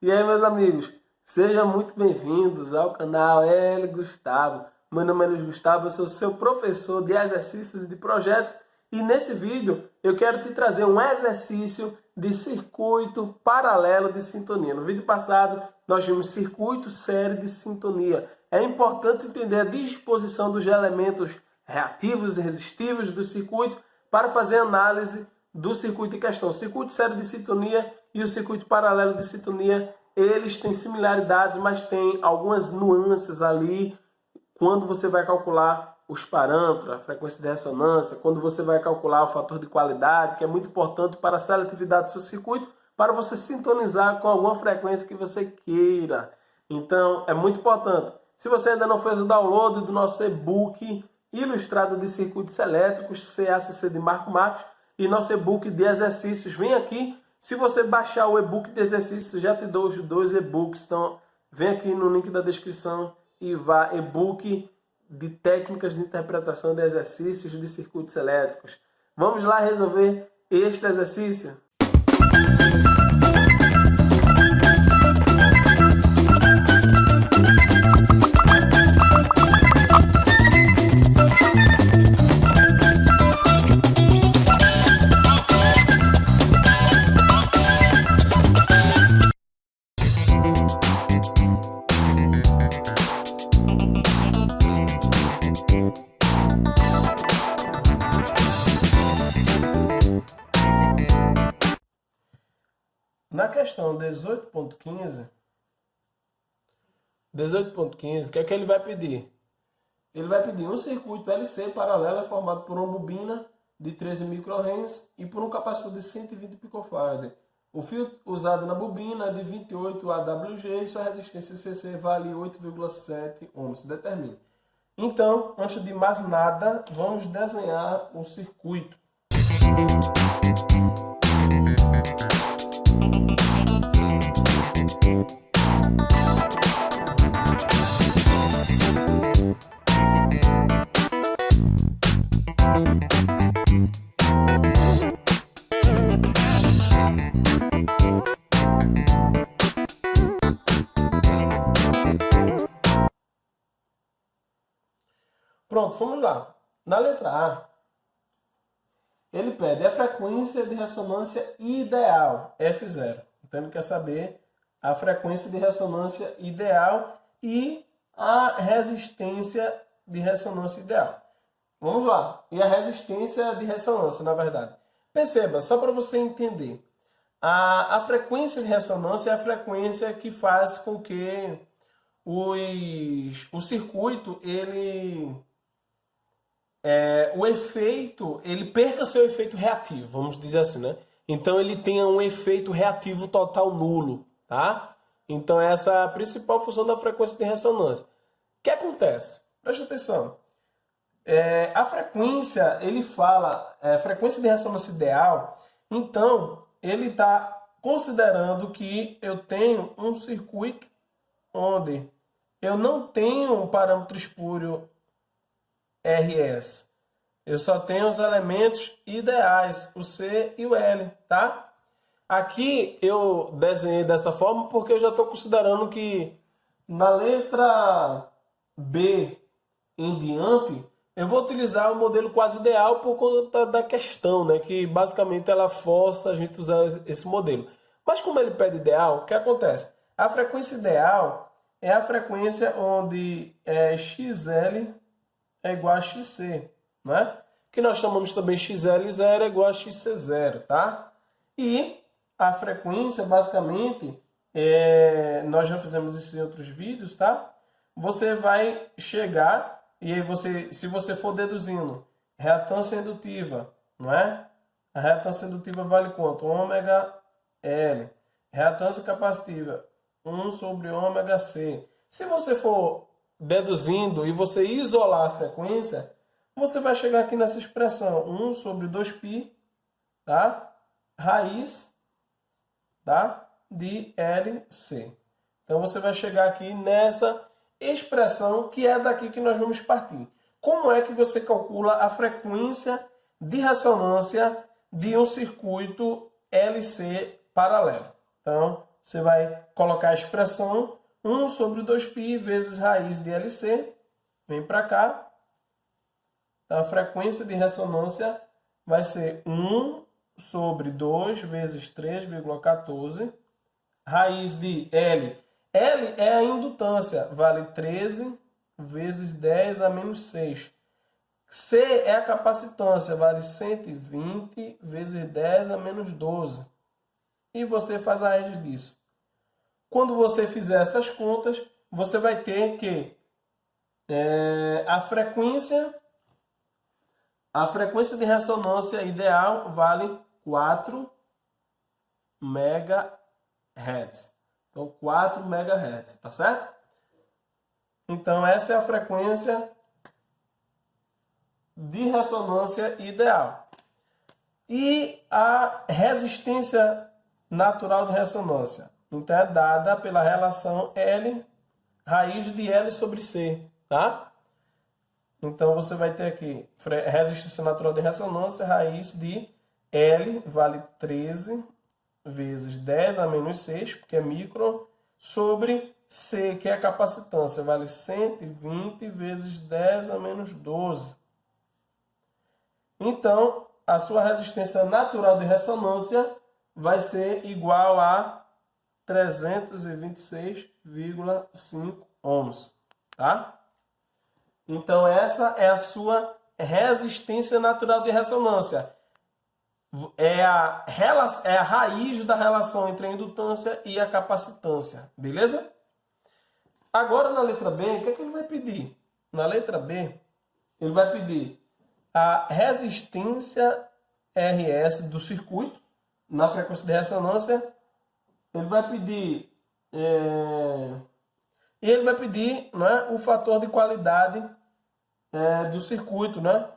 E aí, meus amigos, sejam muito bem-vindos ao canal L Gustavo. Meu nome é Luiz Gustavo, eu sou seu professor de exercícios e de projetos. E nesse vídeo eu quero te trazer um exercício de circuito paralelo de sintonia. No vídeo passado nós vimos circuito série de sintonia. É importante entender a disposição dos elementos reativos e resistivos do circuito para fazer análise do circuito em questão. O circuito série de sintonia e o circuito paralelo de sintonia, eles têm similaridades, mas tem algumas nuances ali quando você vai calcular os parâmetros, a frequência de ressonância, quando você vai calcular o fator de qualidade, que é muito importante para a seletividade do seu circuito, para você sintonizar com alguma frequência que você queira. Então, é muito importante. Se você ainda não fez o download do nosso e-book ilustrado de circuitos elétricos, CACC de Marco Marcos, e nosso e-book de exercícios, vem aqui. Se você baixar o e-book de exercícios, já te dou os dois e-books. Então, vem aqui no link da descrição e vá e-book de técnicas de interpretação de exercícios de circuitos elétricos. Vamos lá resolver este exercício? Na questão 18.15, o que é que ele vai pedir? Ele vai pedir um circuito LC paralelo formado por uma bobina de 13 microhenries e por um capacitor de 120 picofarad. O fio usado na bobina é de 28 AWG e sua resistência CC vale 8,7 ohms. Determine. Então, antes de mais nada, vamos desenhar o circuito. Pronto, vamos lá. Na letra A, ele pede a frequência de ressonância ideal, F0. Então ele quer saber a frequência de ressonância ideal e a resistência de ressonância ideal. Vamos lá. E a resistência de ressonância, na verdade. Perceba, só para você entender. A frequência de ressonância é a frequência que faz com que o circuito, o efeito, ele perca seu efeito reativo, vamos dizer assim, né? Então ele tenha um efeito reativo total nulo, tá? Então essa é a principal função da frequência de ressonância. O que acontece? Preste atenção. A frequência, ele fala, frequência de ressonância ideal, então ele está considerando que eu tenho um circuito onde eu não tenho um parâmetro espúrio RS. Eu só tenho os elementos ideais, o C e o L, tá? Aqui eu desenhei dessa forma porque eu já estou considerando que na letra B em diante eu vou utilizar o modelo quase ideal por conta da questão, né? Que basicamente ela força a gente a usar esse modelo. Mas como ele pede ideal, o que acontece? A frequência ideal é a frequência onde XL é igual a XC, né? Que nós chamamos também XL0 é igual a XC0, tá? E a frequência, basicamente, nós já fizemos isso em outros vídeos, tá? Você vai chegar, e aí se você for deduzindo reatância indutiva, não é? A reatância indutiva vale quanto? Ômega L. Reatância capacitiva, 1 sobre ômega C. Se você for deduzindo e você isolar a frequência, você vai chegar aqui nessa expressão 1 sobre 2π, tá? Raiz, tá? De LC. Então você vai chegar aqui nessa expressão que é daqui que nós vamos partir. Como é que você calcula a frequência de ressonância de um circuito LC paralelo? Então, você vai colocar a expressão 1 sobre 2π vezes raiz de LC. Vem para cá. Então, a frequência de ressonância vai ser 1 sobre 2 vezes 3,14. Raiz de L. L é a indutância, vale 13 vezes 10 a menos 6. C é a capacitância, vale 120 vezes 10 a menos 12. E você faz a rede disso. Quando você fizer essas contas, você vai ter que a frequência de ressonância ideal vale 4 MHz. Então, 4 MHz, tá certo? Então, essa é a frequência de ressonância ideal. E a resistência natural de ressonância? Então, é dada pela relação L, raiz de L sobre C, tá? Então, você vai ter aqui resistência natural de ressonância, raiz de L vale 13 vezes 10 a menos 6, porque é micro, sobre C, que é a capacitância, vale 120 vezes 10 a menos 12. Então, a sua resistência natural de ressonância vai ser igual a 326,5 ohms, tá? Então, essa é a sua resistência natural de ressonância. É a raiz da relação entre a indutância e a capacitância, beleza? Agora, na letra B, o que é que ele vai pedir? Na letra B, ele vai pedir a resistência RS do circuito, na frequência de ressonância. Ele vai pedir... E ele vai pedir, né, o fator de qualidade do circuito, né?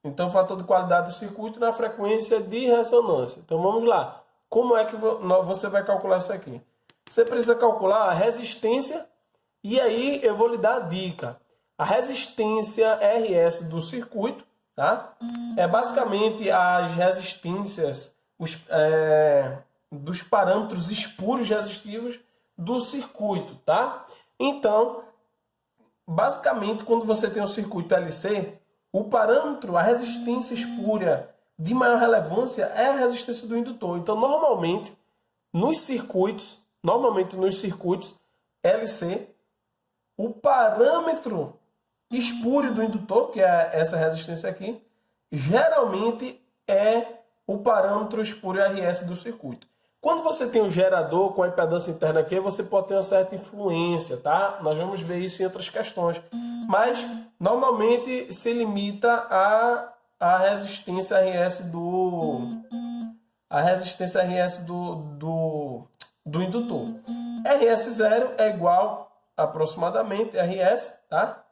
Então, o fator de qualidade do circuito na frequência de ressonância. Então, vamos lá. Como é que você vai calcular isso aqui? Você precisa calcular a resistência e aí eu vou lhe dar a dica. A resistência RS do circuito, tá? É basicamente as resistências dos parâmetros espúrios resistivos do circuito, tá? Então, basicamente, quando você tem um circuito LC, o parâmetro, a resistência espúria de maior relevância é a resistência do indutor. Então, normalmente, nos circuitos LC, o parâmetro espúrio do indutor, que é essa resistência aqui, geralmente é o parâmetro espúrio RS do circuito. Quando você tem um gerador com a impedância interna aqui, você pode ter uma certa influência, tá? Nós vamos ver isso em outras questões. Mas, normalmente, se limita à resistência RS do indutor. RS0 é igual, aproximadamente, RS, tá?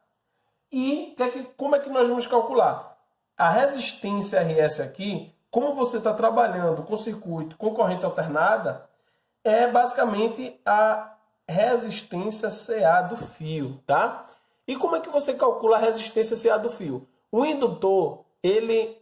E como é que nós vamos calcular? A resistência RS aqui, como você está trabalhando com circuito com corrente alternada, é basicamente a resistência CA do fio, tá? E como é que você calcula a resistência CA do fio? O indutor, ele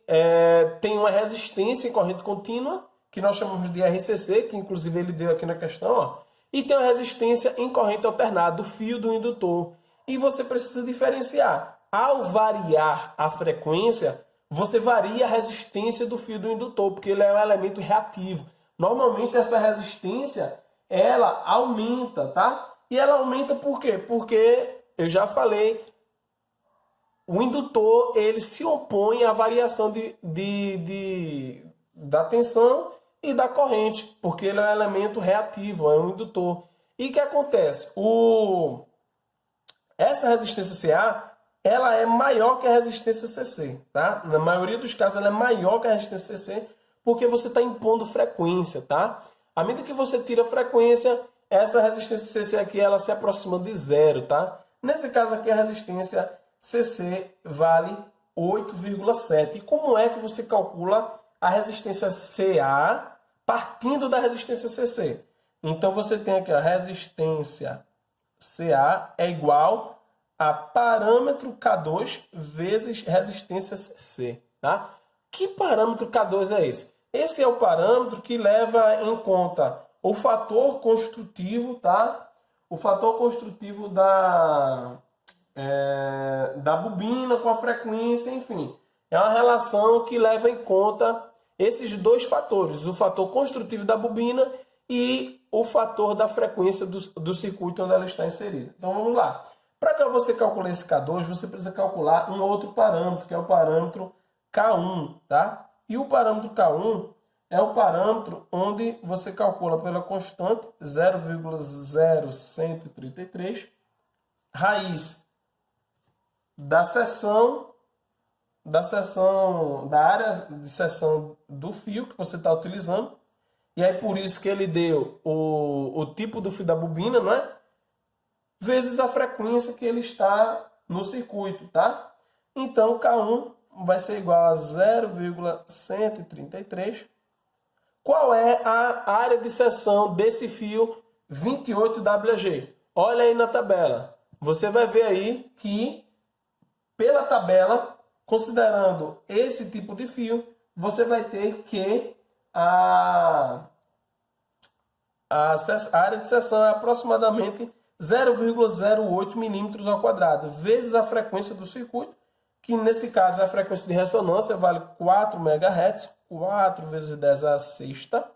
tem uma resistência em corrente contínua, que nós chamamos de RCC, que inclusive ele deu aqui na questão, ó, e tem uma resistência em corrente alternada do fio do indutor. E você precisa diferenciar. Ao variar a frequência, você varia a resistência do fio do indutor, porque ele é um elemento reativo. Normalmente essa resistência, ela aumenta, tá? E ela aumenta por quê? Porque, eu já falei, o indutor, ele se opõe à variação da tensão e da corrente, porque ele é um elemento reativo, é um indutor. E o que acontece? Essa resistência CA, ela é maior que a resistência CC, tá? Na maioria dos casos, ela é maior que a resistência CC, porque você está impondo frequência, tá? À medida que você tira a frequência, essa resistência CC aqui, ela se aproxima de zero, tá? Nesse caso aqui, a resistência CC vale 8,7. E como é que você calcula a resistência CA partindo da resistência CC? Então, você tem aqui a resistência CA é igual a parâmetro K2 vezes resistência C, tá? Que parâmetro K2 é esse? Esse é o parâmetro que leva em conta o fator construtivo, tá? O fator construtivo da bobina com a frequência, enfim. É uma relação que leva em conta esses dois fatores, o fator construtivo da bobina e o fator da frequência do circuito onde ela está inserida. Então vamos lá. Para que você calcule esse K2, você precisa calcular um outro parâmetro, que é o parâmetro K1, tá? E o parâmetro K1 é o parâmetro onde você calcula pela constante 0,0133 raiz da área de seção do fio que você está utilizando. E aí por isso que ele deu o tipo do fio da bobina, não é? Vezes a frequência que ele está no circuito, tá? Então K1 vai ser igual a 0,133. Qual é a área de seção desse fio 28WG? Olha aí na tabela. Você vai ver aí que, pela tabela, considerando esse tipo de fio, você vai ter que a área de seção é aproximadamente 0,08 milímetros ao quadrado, vezes a frequência do circuito, que nesse caso a frequência de ressonância vale 4 MHz, 4 vezes 10 a sexta.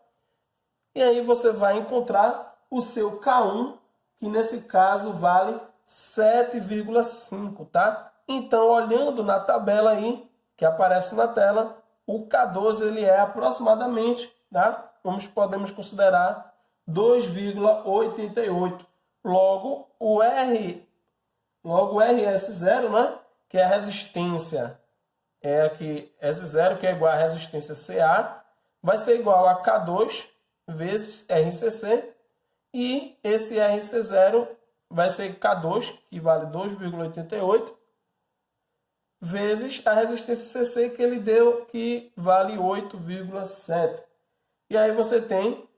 E aí você vai encontrar o seu K1, que nesse caso vale 7,5, tá? Então, olhando na tabela aí, que aparece na tela, o K12 ele é aproximadamente, tá? Podemos considerar 2,88. Logo, o RS0, né? Que é a resistência, aqui S0, que é igual a resistência CA, vai ser igual a K2 vezes RCC, e esse RC0 vai ser K2, que vale 2,88, vezes a resistência CC que ele deu, que vale 8,7. E aí você tem,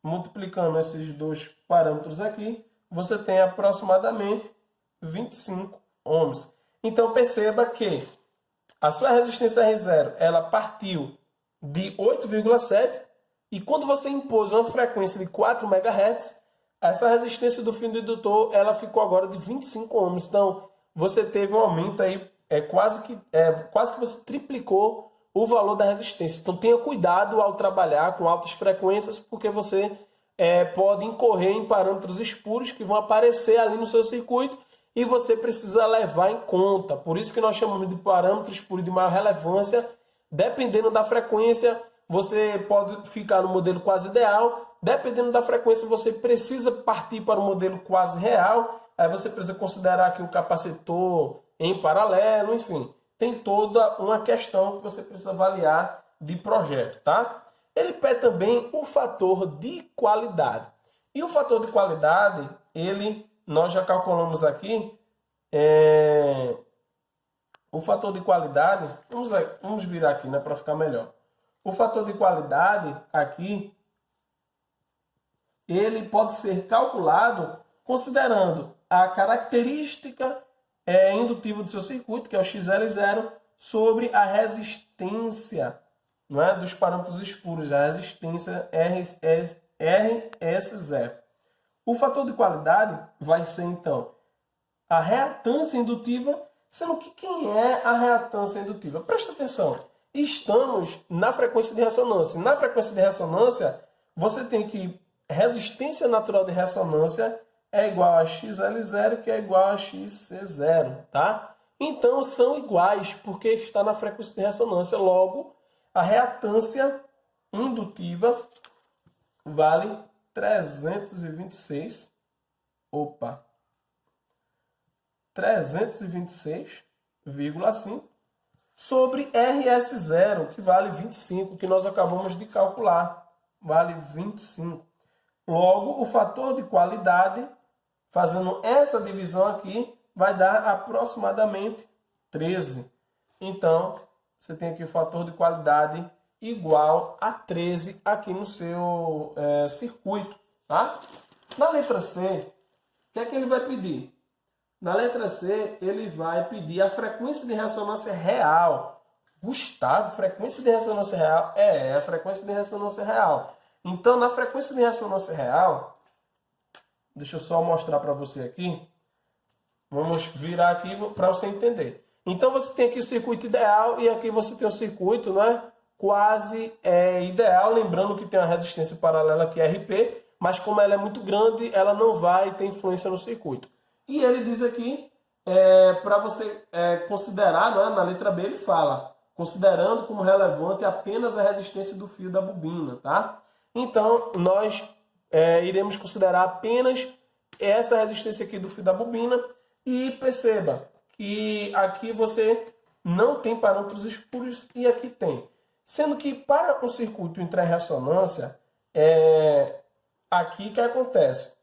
multiplicando esses dois parâmetros aqui, você tem aproximadamente 25 ohms. Então perceba que a sua resistência R0 ela partiu de 8,7 e quando você impôs uma frequência de 4 MHz, essa resistência do fio do indutor ela ficou agora de 25 ohms. Então você teve um aumento aí, quase que você triplicou o valor da resistência. Então tenha cuidado ao trabalhar com altas frequências, porque você pode incorrer em parâmetros espúrios que vão aparecer ali no seu circuito e você precisa levar em conta. Por isso que nós chamamos de parâmetro espúrio de maior relevância. Dependendo da frequência, você pode ficar no modelo quase ideal. Dependendo da frequência, você precisa partir para o modelo quase real. Aí você precisa considerar aqui o capacitor em paralelo, enfim. Tem toda uma questão que você precisa avaliar de projeto, tá? Ele pede também o fator de qualidade. E o fator de qualidade, nós já calculamos aqui, o fator de qualidade, vamos virar aqui, né, para ficar melhor. O fator de qualidade aqui, ele pode ser calculado considerando a característica indutiva do seu circuito, que é o XL0, sobre a resistência, não é, dos parâmetros espúrios, a resistência RS0. O fator de qualidade vai ser, então, a reatância indutiva, sendo que quem é a reatância indutiva? Presta atenção, estamos na frequência de ressonância. Na frequência de ressonância, você tem que resistência natural de ressonância é igual a XL0, que é igual a XC0, tá? Então, são iguais, porque está na frequência de ressonância. Logo, a reatância indutiva vale 326,5 sobre RS0, que vale 25, que nós acabamos de calcular, vale 25. Logo, o fator de qualidade, fazendo essa divisão aqui, vai dar aproximadamente 13. Então, você tem aqui o fator de qualidade igual a 13 aqui no seu circuito, tá? Na letra C, o que é que ele vai pedir? Na letra C, ele vai pedir a frequência de ressonância real. Gustavo, frequência de ressonância real? A frequência de ressonância real. Então, na frequência de ressonância real, deixa eu só mostrar para você aqui. Vamos virar aqui para você entender. Então, você tem aqui o circuito ideal e aqui você tem o circuito, né, quase ideal. Lembrando que tem uma resistência paralela que é RP, mas como ela é muito grande, ela não vai ter influência no circuito. E ele diz aqui, para você considerar, né, na letra B ele fala, considerando como relevante apenas a resistência do fio da bobina, tá? Então, nós iremos considerar apenas essa resistência aqui do fio da bobina e perceba que aqui você não tem parâmetros escuros e aqui tem. Sendo que para um circuito entrar em ressonância, aqui que acontece?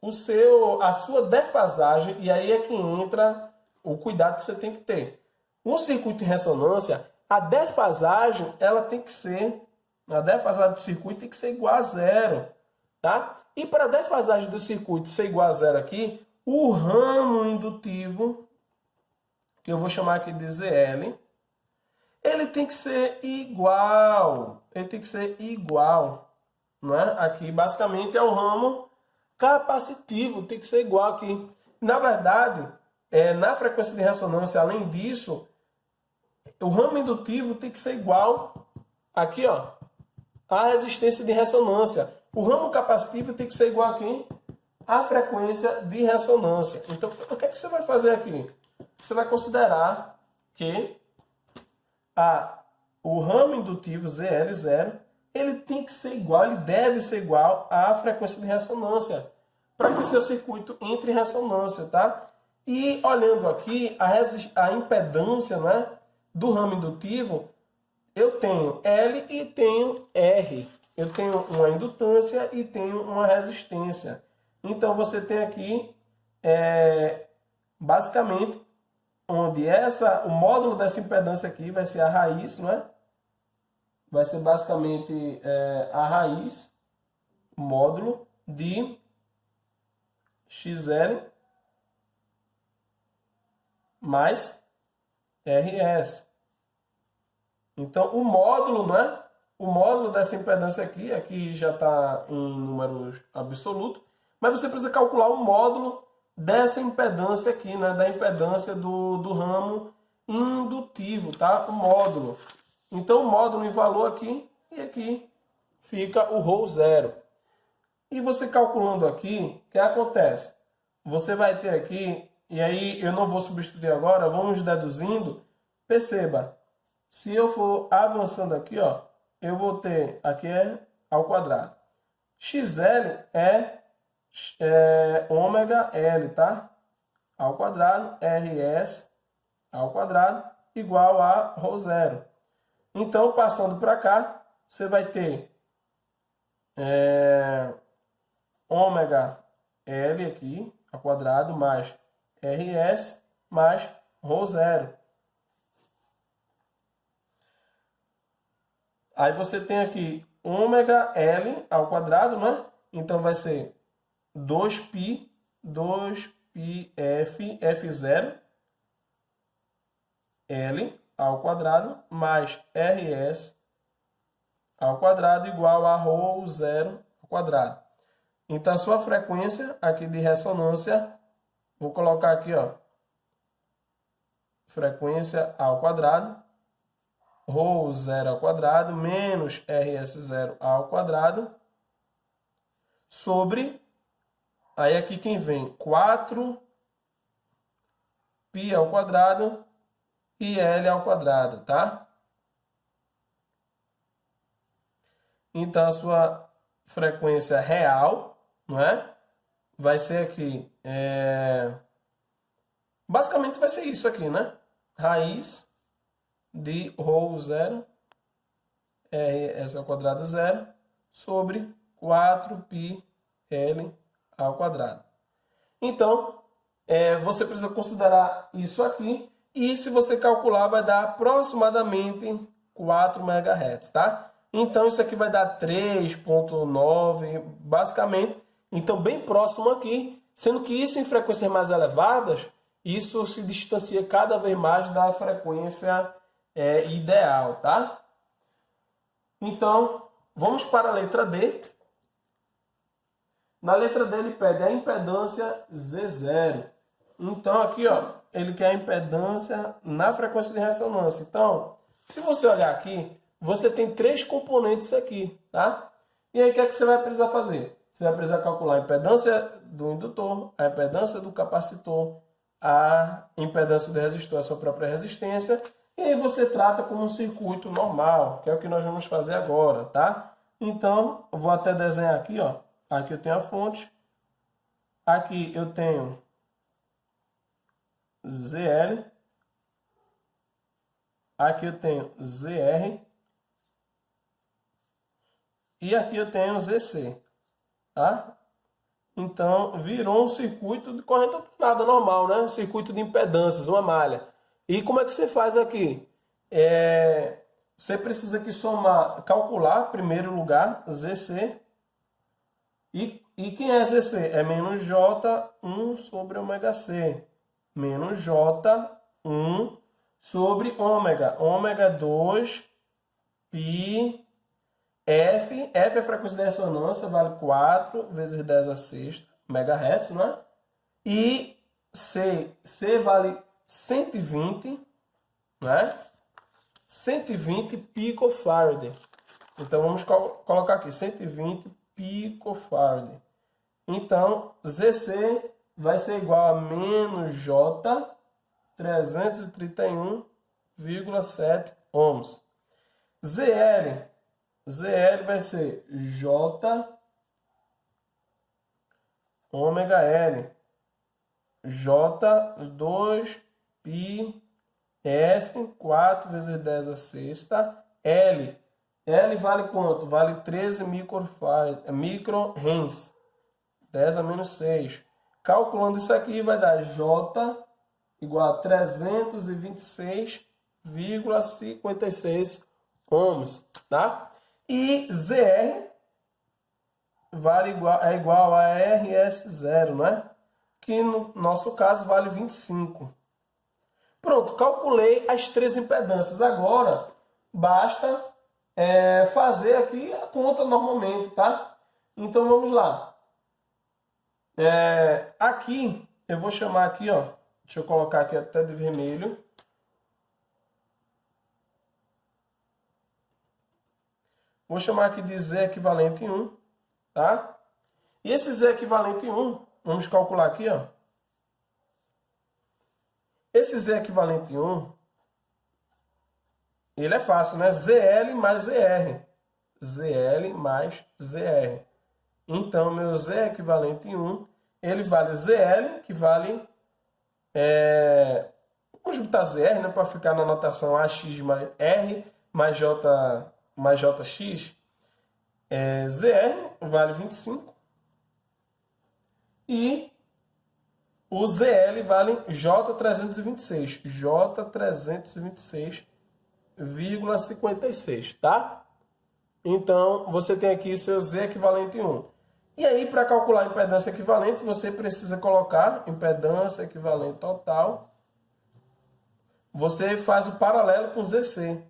A sua defasagem, e aí é que entra o cuidado que você tem que ter. Um circuito em ressonância, a defasagem, ela tem que ser, a defasagem do circuito tem que ser igual a zero, tá? E para a defasagem do circuito ser igual a zero aqui, o ramo indutivo, que eu vou chamar aqui de ZL, ele tem que ser igual. Ele tem que ser igual. Não é? Aqui, basicamente, é o ramo capacitivo. Tem que ser igual aqui. Na verdade, na frequência de ressonância, além disso, o ramo indutivo tem que ser igual aqui, ó, à resistência de ressonância. O ramo capacitivo tem que ser igual aqui à frequência de ressonância. Então, o que é que você vai fazer aqui? Você vai considerar que o ramo indutivo ZL0, ele tem que ser igual, ele deve ser igual à frequência de ressonância, para que o seu circuito entre em ressonância, tá? E olhando aqui, a impedância, né, do ramo indutivo, eu tenho L e tenho R. Eu tenho uma indutância e tenho uma resistência. Então, você tem aqui, basicamente, onde o módulo dessa impedância aqui vai ser a raiz, né? Vai ser basicamente a raiz, módulo de XL mais RS. Então, o módulo, né? O módulo dessa impedância aqui já está em números absolutos, mas você precisa calcular o módulo dessa impedância aqui, né? Da impedância do ramo indutivo, tá? O módulo. Então, o módulo em valor aqui e aqui fica o ρ zero. E você calculando aqui, o que acontece? Você vai ter aqui, e aí eu não vou substituir agora, vamos deduzindo. Perceba, se eu for avançando aqui, ó, eu vou ter, aqui ao quadrado. XL é ômega L, tá? Ao quadrado, RS ao quadrado, igual a ρ zero. Então, passando para cá, você vai ter ômega L aqui, ao quadrado, mais RS, mais ρ zero. Aí você tem aqui ômega L ao quadrado, né? Então, vai ser 2π F0 L ao quadrado mais RS ao quadrado igual a ρ zero ao quadrado. Então, a sua frequência aqui de ressonância, vou colocar aqui, ó, frequência ao quadrado, ρ zero ao quadrado menos RS0 ao quadrado, sobre, aí aqui quem vem, 4π ao quadrado e L ao quadrado, tá? Então, a sua frequência real, não é? Vai ser aqui, basicamente vai ser isso aqui, né? Raiz de ρ zero, RS ao quadrado zero, sobre 4π L ao quadrado. Então, você precisa considerar isso aqui. E se você calcular, vai dar aproximadamente 4 MHz, tá? Então, isso aqui vai dar 3,9, basicamente. Então, bem próximo aqui. Sendo que isso em frequências mais elevadas, isso se distancia cada vez mais da frequência ideal, tá? Então, vamos para a letra D. Na letra D ele pede a impedância Z0. Então aqui, ó, ele quer a impedância na frequência de ressonância. Então, se você olhar aqui, você tem 3 componentes aqui, tá? E aí o que é que você vai precisar fazer? Você vai precisar calcular a impedância do indutor, a impedância do capacitor, a impedância do resistor, a sua própria resistência. E aí você trata como um circuito normal, que é o que nós vamos fazer agora, tá? Então, eu vou até desenhar aqui, ó. Aqui eu tenho a fonte. Aqui eu tenho ZL. Aqui eu tenho ZR. E aqui eu tenho ZC, tá? Então, virou um circuito de corrente alternada normal, né? Circuito de impedâncias, uma malha. E como é que você faz aqui? Você precisa aqui somar, calcular, em primeiro lugar, ZC. E quem é ZC? É menos J1 sobre ômega C. Menos J1 sobre ômega. Ômega 2 pi F. F é a frequência de ressonância, vale 4 vezes 10 a sexta MHz, não é? E C vale 120, né? 120 picofarad. Então vamos colocar aqui 120 picofarad. Então ZC vai ser igual a menos J 331,7 ohms. ZL vai ser J ômega L. J 2 pi F 4 vezes 10 a sexta L. L vale quanto? Vale 13 microhenries. 10 a menos 6. Calculando isso aqui vai dar J igual a 326,56 ohms, tá? E ZR é igual a RS0, né? Que no nosso caso vale 25. Pronto, calculei as 3 impedâncias. Agora, basta fazer aqui a conta normalmente, tá? Então, vamos lá. Aqui, eu vou chamar aqui, ó. Deixa eu colocar aqui até de vermelho. Vou chamar aqui de Z equivalente 1, tá? E esse Z equivalente 1, vamos calcular aqui, ó. Esse Z equivalente 1, ele é fácil, né? ZL mais ZR. ZL mais ZR. Então, meu Z equivalente 1, ele vale ZL, que vale... vamos botar ZR, né? Para ficar na notação AX mais R mais J mais JX. ZR vale 25. E o ZL vale J326. J326,56, tá? Então, você tem aqui seu Z equivalente 1. E aí, para calcular a impedância equivalente, você precisa colocar impedância equivalente total. Você faz o paralelo com ZC.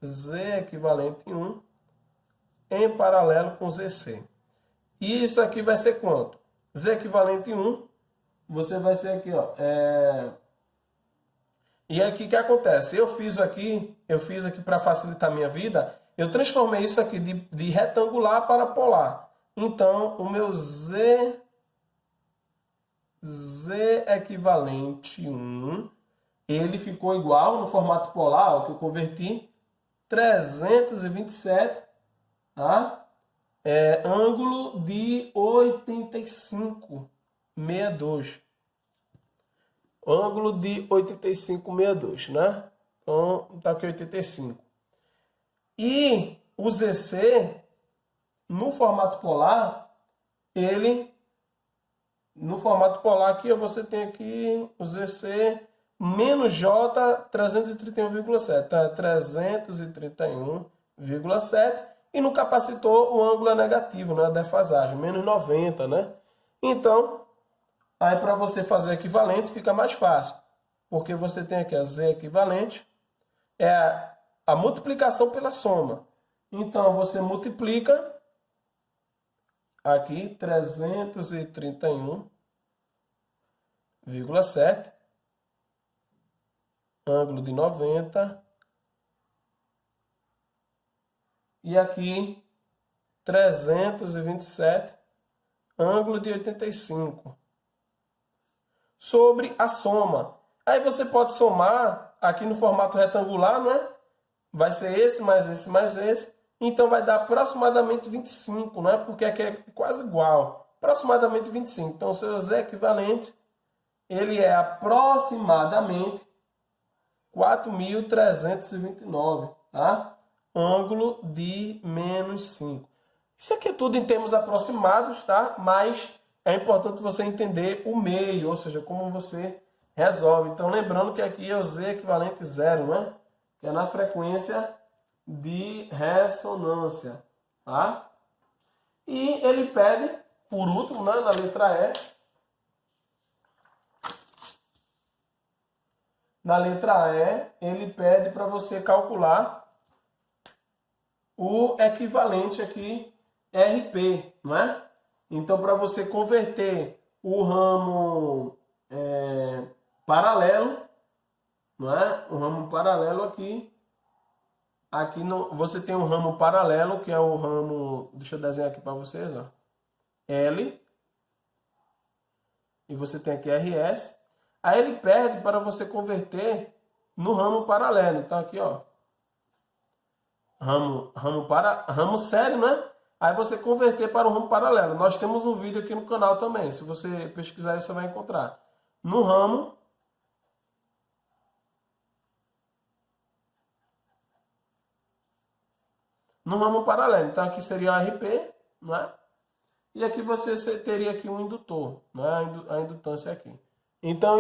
Z equivalente 1 em paralelo com ZC. E isso aqui vai ser quanto? Z equivalente 1, você vai ser aqui, ó. E aqui o que acontece? Eu fiz aqui para facilitar a minha vida, eu transformei isso aqui de retangular para polar. Então, o meu Z equivalente 1, ele ficou igual no formato polar, ó, que eu converti, 327, tá? Ângulo de 85,62. Ângulo de 85,62, né? Então, tá aqui 85. E o ZC, no formato polar, no formato polar aqui, você tem aqui o ZC menos J 331,7. Então, é 331,7. E no capacitor, o ângulo é negativo, né? A defasagem, menos 90, né? Então, aí para você fazer equivalente, fica mais fácil. Porque você tem aqui a Z equivalente, é a multiplicação pela soma. Então, você multiplica aqui 331,7, ângulo de 90, e aqui 327, ângulo de 85, sobre a soma. Aí você pode somar aqui no formato retangular, não é? Vai ser esse, mais esse, mais esse. Então vai dar aproximadamente 25, não é? Porque aqui é quase igual. Aproximadamente 25. Então o seu Z equivalente, ele é aproximadamente 4.329, tá? Ângulo de menos 5. Isso aqui é tudo em termos aproximados, tá? Mas é importante você entender o meio, ou seja, como você resolve. Então, lembrando que aqui é o Z equivalente 0, né? Que é na frequência de ressonância, tá? E ele pede, por último, né, na letra E, na letra E, ele pede para você calcular o equivalente aqui RP, não é? Então, para você converter o ramo paralelo, não é? O ramo paralelo aqui você tem um ramo paralelo, que é o ramo, deixa eu desenhar aqui para vocês, ó, L, e você tem aqui RS. Aí ele pede para você converter no ramo paralelo. Então aqui, ó, ramo sério, né? Aí você converter para o ramo paralelo. Nós temos um vídeo aqui no canal também. Se você pesquisar, você vai encontrar. No ramo paralelo. Então aqui seria o RP, né? E aqui você teria aqui um indutor, né? A indutância aqui. Então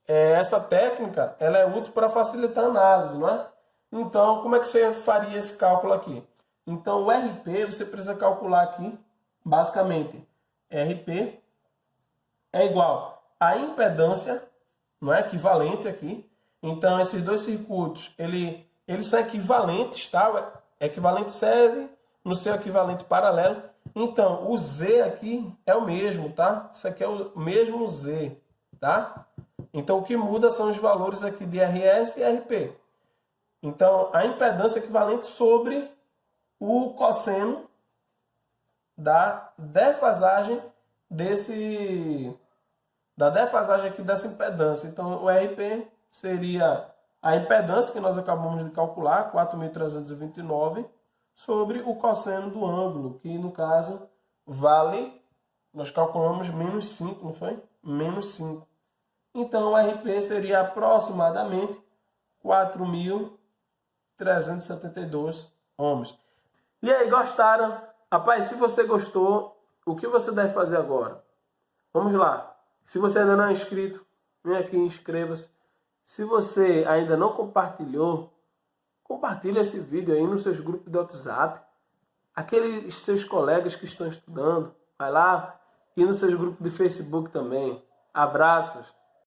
essa técnica, ela é útil para facilitar a análise, não é? Então, como é que você faria esse cálculo aqui? Então, o RP, você precisa calcular aqui, basicamente, RP é igual à impedância, não é? Equivalente aqui. Então, esses dois circuitos, eles são equivalentes, tá? Equivalente serve no seu equivalente paralelo. Então, o Z aqui é o mesmo, tá? Isso aqui é o mesmo Z, tá? Então, o que muda são os valores aqui de RS e RP. Então, a impedância é equivalente sobre o cosseno da defasagem aqui dessa impedância. Então, o RP seria a impedância que nós acabamos de calcular, 4.329, sobre o cosseno do ângulo, que no caso vale, nós calculamos menos 5, não foi? Menos 5. Então, o RP seria aproximadamente 4.372 ohms. E aí, gostaram? Rapaz, se você gostou, o que você deve fazer agora? Vamos lá. Se você ainda não é inscrito, vem aqui e inscreva-se. Se você ainda não compartilhou, compartilhe esse vídeo aí nos seus grupos de WhatsApp. Aqueles seus colegas que estão estudando, vai lá. E nos seus grupos de Facebook também. Abraços.